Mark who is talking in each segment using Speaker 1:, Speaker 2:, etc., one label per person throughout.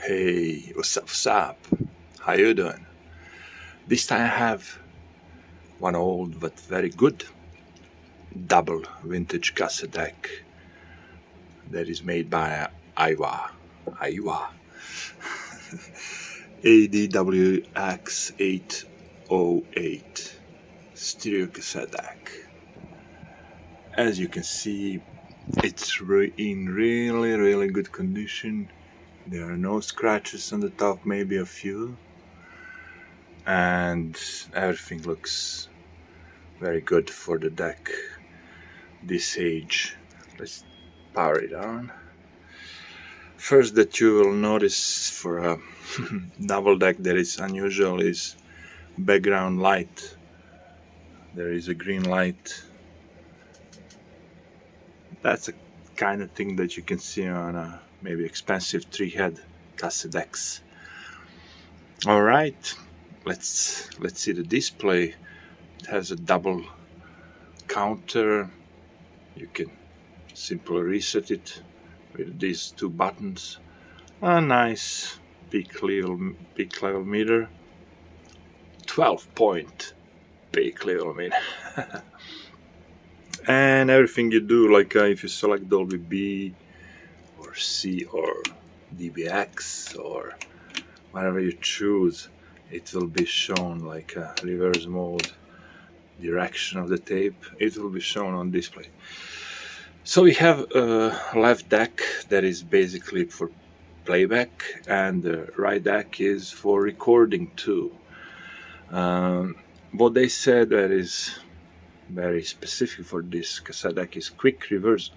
Speaker 1: Hey, what's up? How you doing? This time I have one old but very good double vintage cassette deck that is made by AIWA AD-WX808 stereo cassette deck. As you can see, it's in really good condition. There are no scratches on the top, maybe a few, and everything looks very good for the deck this age. Let's power it on. First that you will notice for a double deck that is unusual is background light. There is a green light. That's a kind of thing that you can see on a maybe expensive 3-head cassette decks. Alright, let's see the display. It has a double counter. You can simply reset it with these two buttons. A nice peak level meter, 12-point peak level meter. And everything you do, like if you select Dolby B or C or DBX or whatever you choose, it will be shown like a reverse mode, direction of the tape. It will be shown on display. So we have a left deck that is basically for playback, and the right deck is for recording too. What they said that is very specific for this cassette deck is quick reverse.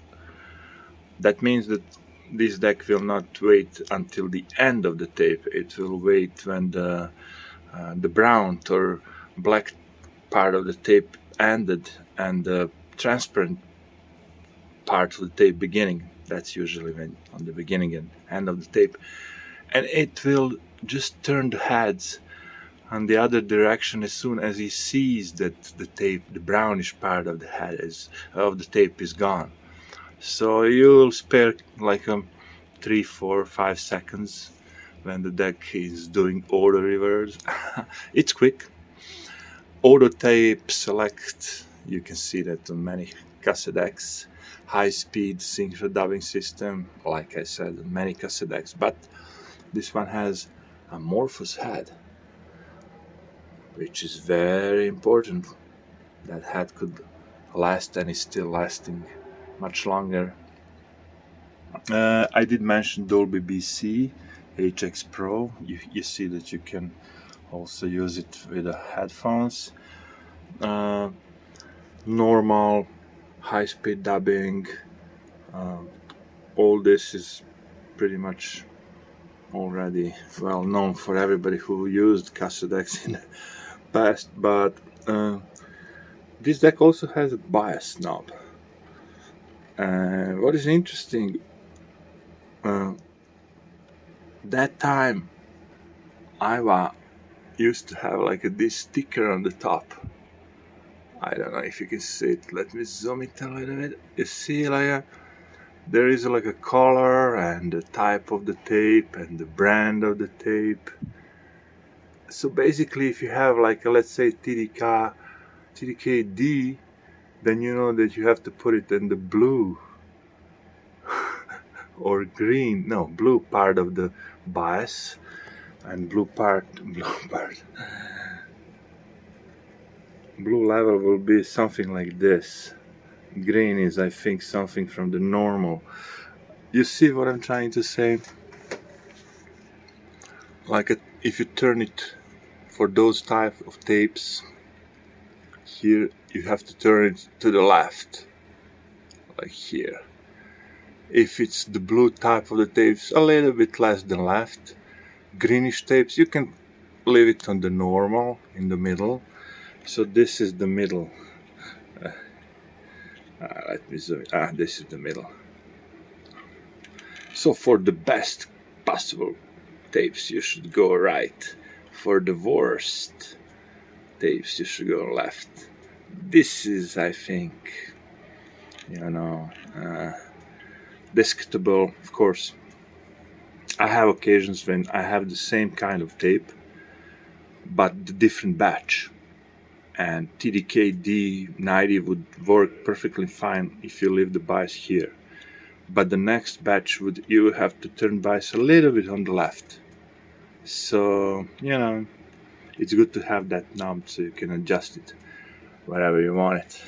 Speaker 1: That means that this deck will not wait until the end of the tape. It will wait when the brown or black part of the tape ended and the transparent part of the tape beginning. That's usually when on the beginning and end of the tape, and it will just turn the heads on the other direction as soon as he sees that the tape, the brownish part of the head of the tape is gone. So you'll spare like 3, 4, 5 seconds when the deck is doing auto reverse. It's quick. Auto tape select, you can see that on many cassette decks. High-speed synchro dubbing system, like I said, on many cassette decks, but this one has Amorphous Head, which is very important. That head could last and is still lasting much longer. I did mention Dolby B and C HX Pro. You see that you can also use it with the headphones. Normal high-speed dubbing. All this is pretty much already well known for everybody who used cassette decks in the past, but this deck also has a bias knob. What is interesting, that time AIWA used to have like this sticker on the top. I don't know if you can see it. Let me zoom it a little bit. You see, like there is like a color and the type of the tape and the brand of the tape. So basically, if you have like let's say TDK-D, then you know that you have to put it in the blue or green, no, blue part of the bias, and blue level will be something like this. Green is, I think, something from the normal. You see what I'm trying to say? Like if you turn it for those type of tapes, here you have to turn it to the left, like here. If it's the blue type of the tapes, a little bit less than left. Greenish tapes, you can leave it on the normal in the middle. So this is the middle. Let me zoom it. This is the middle. So for the best possible tapes, you should go right. For the worst tapes, you should go left. This is, I think, discutable, of course. I have occasions when I have the same kind of tape, but the different batch. And TDK D90 would work perfectly fine if you leave the bias here. But the next batch would, you have to turn bias a little bit on the left. So, you know, it's good to have that knob so you can adjust it wherever you want it.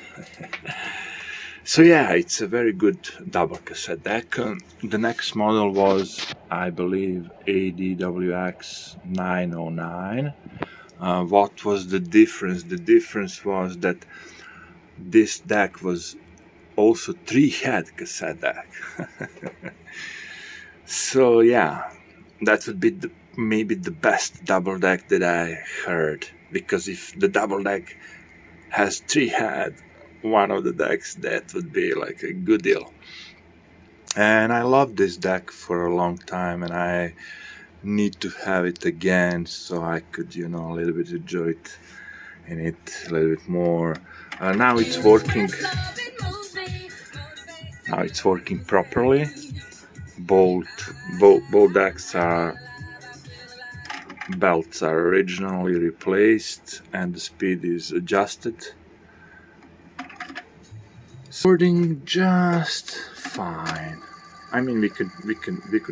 Speaker 1: So yeah, it's a very good double cassette deck. The next model was, I believe, AD-WX808. What was the difference? The difference was that this deck was also 3-head cassette deck. So yeah, that would be maybe the best double deck that I heard, because if the double deck has 3-head, one of the decks, that would be like a good deal. And I love this deck for a long time, and I need to have it again so I could, you know, a little bit enjoy it in it a little bit more. Now it's working. Now it's working properly. Both decks belts are originally replaced, and the speed is adjusted. Recording just fine. I mean, we could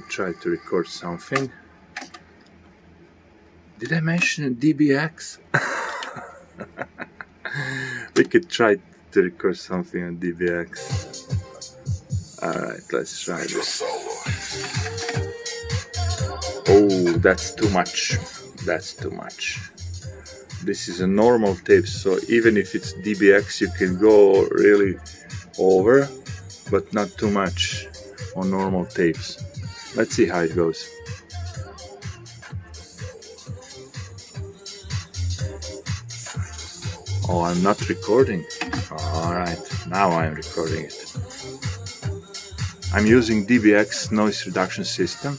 Speaker 1: try to record something. Did I mention DBX? We could try to record something on DBX. Alright, let's try this. Oh, that's too much. That's too much. This is a normal tape, so even if it's DBX, you can go really over, but not too much on normal tapes. Let's see how it goes. Oh, I'm not recording. Alright, now I'm recording it. I'm using DBX noise reduction system,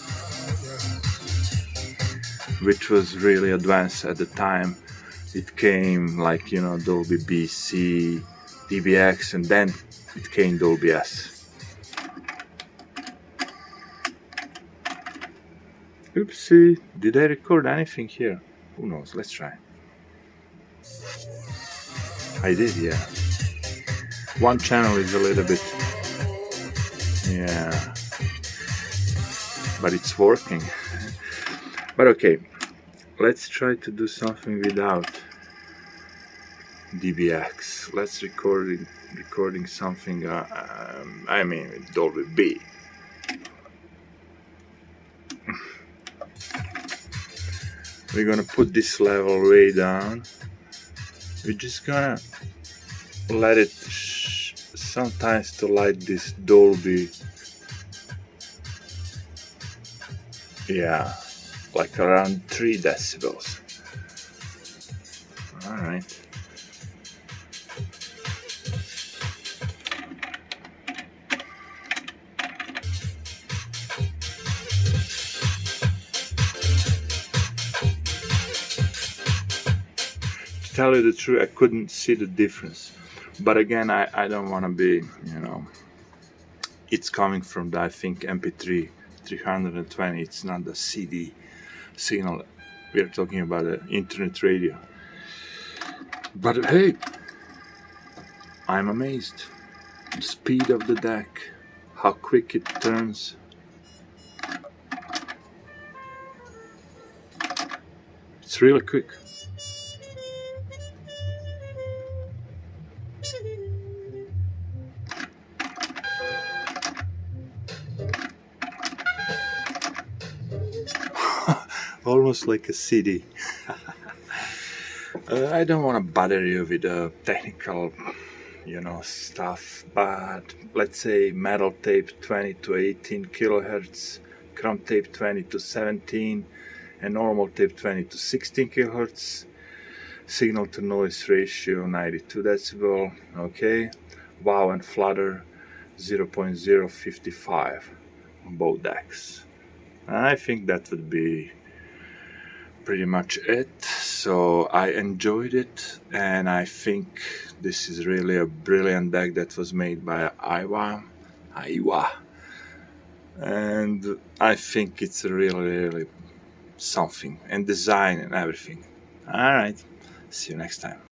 Speaker 1: which was really advanced at the time. It came like, you know, Dolby B, C, DBX, and then it came Dolby S. Oopsie, did I record anything here? Who knows, let's try. I did, yeah. One channel is a little bit, yeah, but it's working. But okay, let's try to do something without DBX. Let's recording something, I mean, with Dolby B. We're gonna put this level way down. We're just gonna let it sometimes to light this Dolby, yeah, like around 3 decibels. All right. To tell you the truth, I couldn't see the difference. But again, I don't want to be, you know, it's coming from the, I think, MP3 320. It's not the CD signal. We're talking about the internet radio. But hey, I'm amazed. The speed of the deck, how quick it turns. It's really quick. Almost like a CD. I don't want to bother you with the technical, you know, stuff, but let's say metal tape 20 to 18 kilohertz, chrome tape 20 to 17, and normal tape 20 to 16 kilohertz. Signal to noise ratio 92 decibel. Okay, wow and flutter 0.055 on both decks. I think that would be pretty much it. So I enjoyed it, and I think this is really a brilliant deck that was made by AIWA and I think it's really something, and design and everything. All right, see you next time.